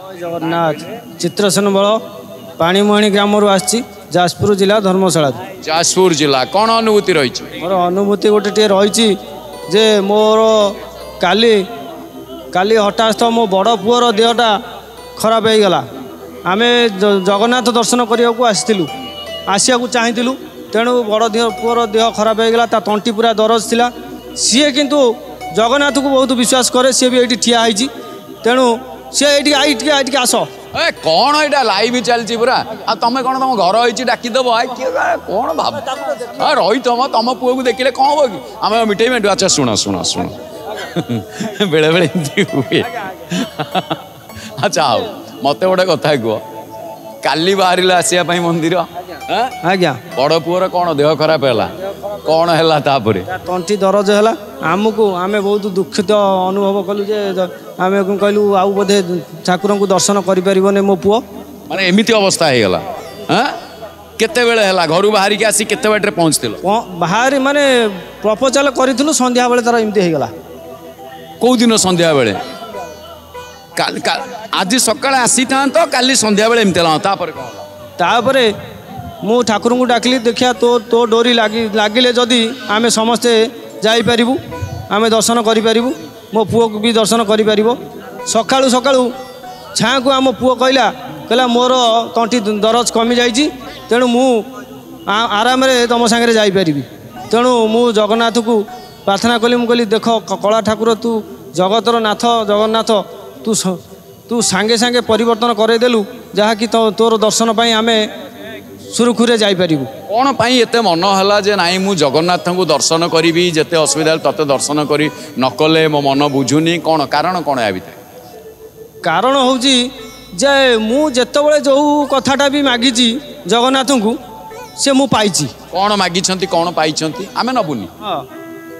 जगन्नाथ चित्रसेन बल पाणीमुहाणी ग्राम आसी जाजपुर जिला धर्मशाला। जाजपुर जिला कौन अनुभूति रही? मोर अनुभूति गोटे रही जे मोर काली काली हठात मो बड़ पुअर देहटा खराब हो गला। आम जगन्नाथ दर्शन करने को आसिया चाहूँ तेणु बड़ पुअर देह खराब हो गला। तंटी पूरा दरज थिला। सी किंतु जगन्नाथ को बहुत विश्वास करे। सी भी ये ठिया होती तेणु सी ये आस ए कौन यहाँ लाइव चलती पूरा तुम कौन तुम घर हो डाकिदेव कौन भाव रही तुम पुओ को देखिले कौन हम कि आम मिठे मेटू। अच्छा शुण शुण शुण बेले बेले हुए। अच्छा आओ मत गोटे कथा कह काली बाहर आसापी मंदिर आज्ञा बड़ पुअर कौन देह खराब है कौन है तंटी दरज है आमको आम बहुत दुखित अनुभव कलु आम कहलु आउ बोधे ठाकुर को दर्शन करें मो पुओ माने एमती अवस्था हो गला। केते बेले है घर बाहर के आसी केते बाटे पहुँचल बाहर माने प्रपोजाल करूँ संध्या बेले तार एमती हो गला। कौ दिन संध्या बेले आज सकाଳେ ଆସିଥାନ୍ତ କାଲି संध्या बेले एमती तापर मु ठाकुर को डाकिली देखिया तो डोरी लगिले जदि आमे समस्ते जाइपारू आमे दर्शन करूँ मो पुओ को भी दर्शन कर सकाळु सकाळु छाँ को आम पुओ कहला मोर तंटी दरज कमी जाइए तेणु मु आराम तुम सागर जापरि। तेणु मु जगन्नाथ को प्रार्थना कली मुझे देख कला ठाकुर तू जगतर नाथ जगन्नाथ तू सांगे सांगे परिवर्तन करदेलु जहाँकि तोर दर्शन पाई आमे सुरखुरे जापरू। कौन पाई एते मन है जे नाई मु जगन्नाथ को दर्शन करी जिते असुविधा तते दर्शन करी न कले मो मन बुझुनी कौन कारण कौन या भितर कारण हूँ जे मु जेतबले जो कथाटा भी मागिची जगन्नाथ को से मु पाइची। कौन मागिछंती कौन पाइछंती आमे नबुनी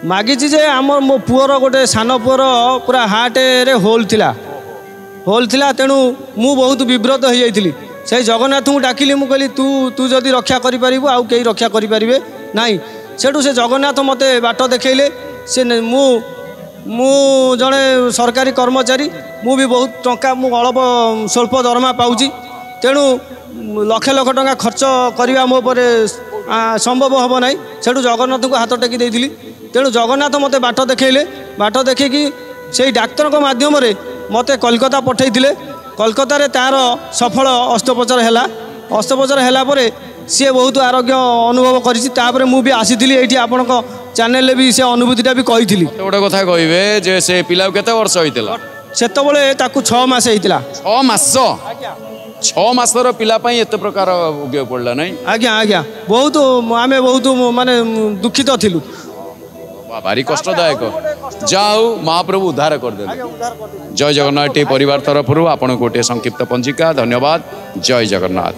मागिची जे आम मो पुअर गोटे सान पुअर पूरा हार्ट रे होल थिला तेणु मु बहुत विव्रत हो जाइली। से जगन्नाथ को डाकिली मु कहली तू तू जदि रक्षा करिपारिबु आउ केही रक्षा करिपारिबे नाही। सेठू से जगन्नाथ मते बाट देखैले से मु जड़े सरकारी कर्मचारी मु भी बहुत टंका मु अल्प स्वल्प दरमा पाउची तेणु लक्ष लक्ष टंका खर्च करवा मो पर संभव हम ना। सेठू जगन्नाथ को हाथ टेकी देइथिली तेणु जगन्नाथ मते बाट देखैले बाट देखिकी से डाक्तर को माध्यम रे मते कोलकाता पठैथिले। कोलकाता रे तार सफल अस्त्रोपचार है अस्त्रोपचार है सी बहुत आरोग्य अनुभव कर मुझे आसी ये आपण चैनल भी से अनुभूतिटा भी कही गोटे कथा कहे जे से पिला केते वर्ष होइतिला सेतबले ताकू 6 मास होइतिला 6 मास 6 मासर पिला पई एते प्रकार उगे पड़ला नहीं। आज्ञा आज्ञा बहुत आमे बहुत माने दुखित थिलु भारी कष्टदायक जाऊ महाप्रभु उद्धार कर दे। जय जगन्नाथ परिवार तरफ आपन गोटे संक्षिप्त पंजिका। धन्यवाद। जय जगन्नाथ।